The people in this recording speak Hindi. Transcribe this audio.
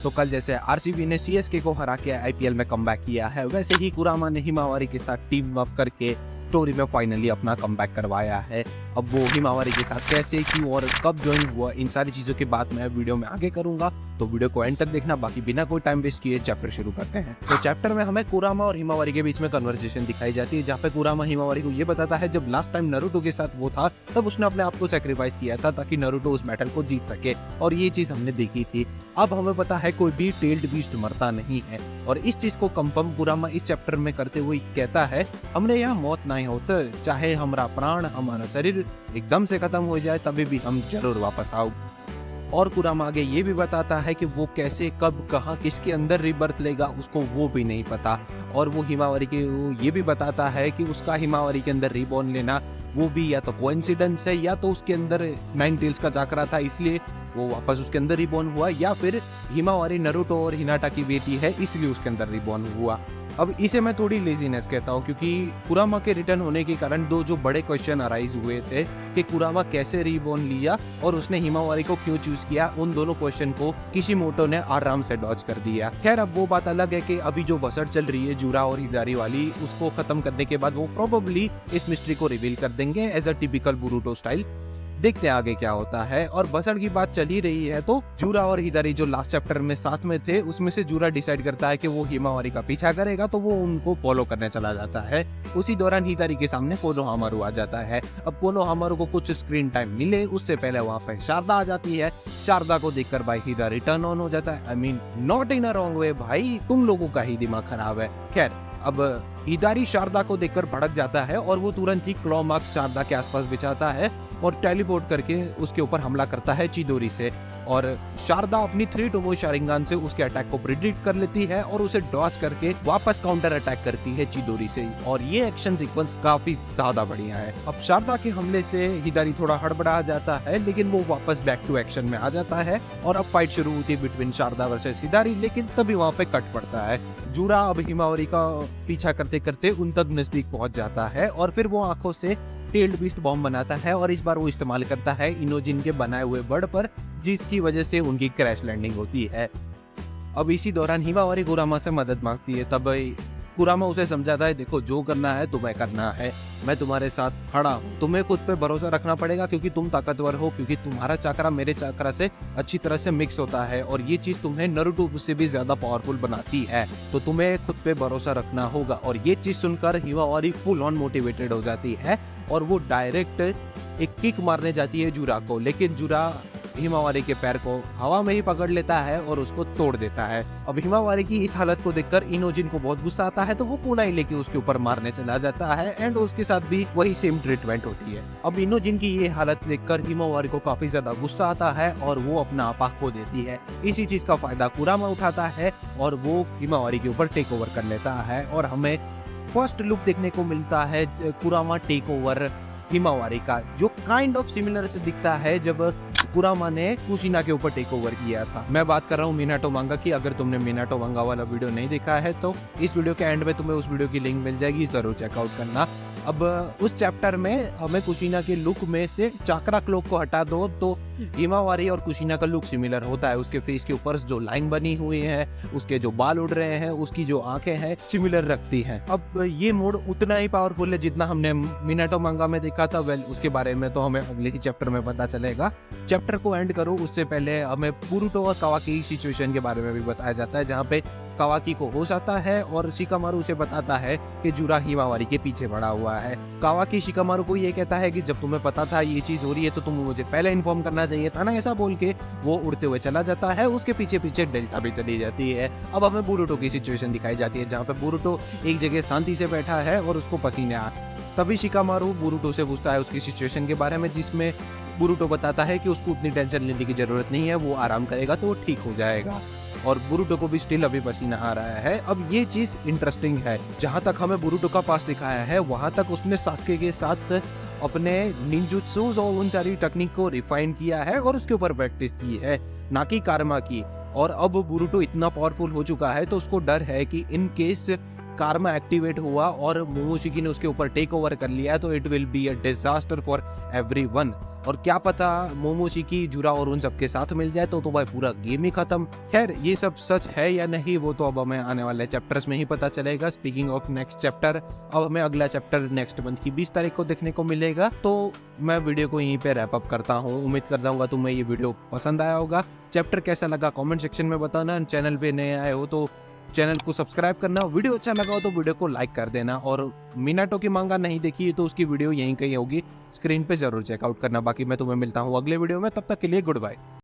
तो कल जैसे आरसीबी ने सीएसके को हरा के आईपीएल में कमबैक किया है, वैसे ही कुरामा ने हिमावारी के साथ टीम अप करके स्टोरी में फाइनली अपना कमबैक करवाया है। अब वो हिमावारी के साथ कैसे, क्यों और कब ज्वाइन हुआ, इन सारी चीज़ों की बात मैं वीडियो में आगे करूंगा, तो वीडियो को एंड तक देखना। बाकी बिना कोई टाइम वेस्ट किए चैप्टर शुरू करते हैं। तो चैप्टर में हमें कुरामा और हिमावारी के बीच में कन्वर्सेशन दिखाई जाती है, जहाँ पे कुरामा हिमावारी को ये बताता है जब लास्ट टाइम नारुतो के साथ वो था तब उसने अपने आप को सेक्रीफाइस किया था ताकि नारुतो उस बैटल को जीत सके, और ये चीज़ हमने देखी थी। अब हमें पता है कोई भी टेल्ड बीस्ट मरता नहीं है, और इस चीज़ को कंफर्म कुरामा इस चैप्टर में करते हुए कहता है हमने यहाँ मौत नहीं होता, चाहे हमारा प्राण हमारा शरीर एकदम से खत्म हो जाए तभी भी हम जरूर वापस आओ। और कुरामा आगे ये भी बताता है कि वो कैसे, कब, कहाँ, किसके अंदर रिबर्थ लेगा उसको वो भी नहीं पता। और वो हिमावारी के वो ये भी बताता है कि उसका हिमावारी के अंदर रिबॉर्न लेना वो भी या तो कोइंसिडेंस है, या तो उसके अंदर नाइन टेल्स का चाकरा था इसलिए वो वापस उसके अंदर रिबॉर्न हुआ, या फिर हिमावारी नारुतो और हिनाटा की बेटी है इसलिए उसके अंदर रिबॉर्न हुआ। अब इसे मैं थोड़ी लेजीनेस कहता हूँ, क्योंकि कुरामा के रिटर्न होने के कारण दो जो बड़े क्वेश्चन अराइज हुए थे कि कुरामा कैसे रीबॉर्न लिया और उसने हिमावारी को क्यों चूज किया, उन दोनों क्वेश्चन को किशिमोटो ने आराम से डॉज कर दिया। खैर अब वो बात अलग है कि अभी जो बसर चल रही है जूरा और हिदारी वाली, उसको खत्म करने के बाद वो प्रोबेबली इस मिस्ट्री को रिवील कर देंगे as a typical Boruto style. देखते हैं आगे क्या होता है। और बसड़ की बात चल ही रही है तो जूरा और हिदारी जो लास्ट चैप्टर में साथ में थे, उसमें से जूरा डिसाइड करता है कि वो हिमावारी का पीछा करेगा, तो वो उनको फॉलो करने चला जाता है। उसी दौरान हिदारी के सामने कोनोहामारू आ जाता है। अब कोनोहामारू को कुछ स्क्रीन टाइम मिले उससे पहले वहाँ पे शारदा आ जाती है। शारदा को देखकर भाई हिदारी टर्न ऑन हो जाता है। I mean not in a wrong way, भाई तुम लोगों का ही दिमाग खराब है। खैर अब हिदारी शारदा को देखकर भड़क जाता है और वो तुरंत ही क्लॉ मार्क्स शारदा के आसपास बिछाता है और टेलीपोर्ट करके उसके ऊपर हमला करता है चिदोरी से। और शारदा अपनी 3 टोमो शारिंगान से उसके अटैक को प्रिडिक्ट कर लेती है और उसे डॉज करके वापस काउंटर अटैक करती है चिदोरी से, और ये एक्शन सीक्वेंस काफी ज्यादा बढ़िया है। अब शारदा के हमले से हिदारी थोड़ा हड़बड़ा जाता है, लेकिन वो वापस बैक टू एक्शन में आ जाता है और अब फाइट शुरू होती है बिटवीन शारदा वर्सेस हिदारी, लेकिन तभी वहाँ पे कट पड़ता है। जूरा अब हिमावारी का पीछा करते करते उन तक नजदीक पहुंच जाता है और फिर वो आंखों से टेल्ड बीस्ट बॉम्ब बनाता है, और इस बार वो इस्तेमाल करता है इनोजिन के बनाए हुए बर्ड पर, जिसकी वजह से उनकी क्रैश लैंडिंग होती है। अब इसी दौरान हिमावारी कुरामा से मदद मांगती है, तब कुरामा उसे समझाता है देखो जो करना है तुम्हें करना है, मैं तुम्हारे साथ खड़ा हूँ, तुम्हें खुद पे भरोसा रखना पड़ेगा क्योंकि तुम ताकतवर हो, क्योंकि तुम्हारा चक्रा मेरे चक्रा से अच्छी तरह से मिक्स होता है और ये चीज तुम्हें नारुतो से भी ज्यादा पावरफुल बनाती है, तो तुम्हें खुद पे भरोसा रखना होगा। और ये चीज सुनकर हिमावारी फुल ऑन मोटिवेटेड हो जाती है और वो डायरेक्ट एक किक मारने जाती है जूरा को, लेकिन जूरा हिमावारी के पैर को हवा में ही पकड़ लेता है और उसको तोड़ देता है। अब हिमावारी की इस हालत को देखकर इनोजिन को बहुत गुस्सा आता है, तो वो कुनाई लेके उसके ऊपर मारने चला जाता है एंड उसके साथ भी वही सेम ट्रीटमेंट होती है। अब इनोजिन की ये हालत देखकर हिमावारी को काफी ज्यादा गुस्सा आता है और वो अपना आपा खो देती है। इसी चीज का फायदा कुरामा उठाता है और वो हिमावारी के ऊपर टेक ओवर कर लेता है, और हमें फर्स्ट लुक देखने को मिलता है कुरामा टेक ओवर हिमावारी का, जो काइंड ऑफ सिमिलर से दिखता है जब कुरामा ने कुशिना के ऊपर टेक ओवर किया था। मैं बात कर रहा हूँ मिनाटो मांगा की। अगर तुमने मिनाटो मांगा वाला वीडियो नहीं देखा है तो इस वीडियो के एंड में तुम्हें उस वीडियो की लिंक मिल जाएगी, जरूर चेकआउट करना। अब उस चैप्टर में हमें कुशिना के लुक में से चाकरा क्लोक को हटा दो तो हिमावारी और कुशिना का लुक सिमिलर होता है। उसके फेस के ऊपर जो लाइन बनी हुई है, उसके जो बाल उड़ रहे हैं, उसकी जो आंखें हैं सिमिलर रखती हैं। अब ये मोड उतना ही पावरफुल है जितना हमने मिनाटो मांगा में देखा था। वेल उसके बारे में तो हमें अगले ही चैप्टर में पता चलेगा। चैप्टर को एंड करो उससे पहले हमें बोरुटो और कावाकी की सिचुएशन के बारे में भी बताया जाता है, जहाँ पे कावाकी को होश आता है और शिकामारू उसे बताता है कि जूरा हिमावारी के पीछे पड़ा हुआ है। कावाकी शिकामारू को ये कहता है कि जब तुम्हें पता था ये चीज हो रही है तो तुम्हें मुझे पहले इन्फॉर्म करना चाहिए था ना, ऐसा बोल के वो उड़ते हुए चला जाता है। उसके पीछे पीछे डेल्टा भी चली जाती है। अब हमें बोरुटो की सिचुएशन दिखाई जाती है, जहाँ पे बोरुटो एक जगह शांति से बैठा है और उसको पसीने आ। तभी शिकामारू बोरुटो से पूछता है उसकी सिचुएशन के बारे में, जिसमें बोरुटो बताता है कि उसको उतनी टेंशन लेने की जरूरत नहीं है, वो आराम करेगा तो वो ठीक हो जाएगा। और बोरुटो को भी स्टिल अभी पसीना आ रहा है। अब ये चीज इंटरेस्टिंग है, जहां तक हमें बोरुटो का पास दिखाया है वहां तक उसने सास्के के साथ अपने निंजुत्सुस और उन सारी टेक्निक को रिफाइन किया है और उसके ऊपर प्रैक्टिस की है, ना कि कारमा की। और अब बोरुटो इतना पावरफुल हो चुका है तो उसको डर है कि इन केस कारमा एक्टिवेट हुआ और मोमोशिकी ने उसके ऊपर टेक ओवर कर लिया तो it will be a disaster for everyone. और क्या पता मोमोशिकी, जुरा और उन सबके साथ मिल जाए तो भाई पूरा गेम ही खत्म। खैर ये सब सच है या नहीं वो तो अब हमें आने वाले चैप्टर्स में ही पता चलेगा। स्पीकिंग ऑफ नेक्स्ट चैप्टर, अब हमें अगला चैप्टर नेक्स्ट मंथ की 20 तारीख को देखने को मिलेगा। तो मैं वीडियो को यहीं पे रैप अप करता हूँ। उम्मीद करता हूँ तुम्हें ये वीडियो पसंद आया होगा। चैप्टर कैसा लगा कमेंट सेक्शन में बताना। चैनल पे नए आए हो तो चैनल को सब्सक्राइब करना। वीडियो अच्छा लगा हो तो वीडियो को लाइक कर देना। और मिनाटो की मांगा नहीं देखी तो उसकी वीडियो यहीं कहीं होगी, स्क्रीन पे जरूर चेकआउट करना। बाकी मैं तुम्हें मिलता हूँ अगले वीडियो में, तब तक के लिए गुड बाय।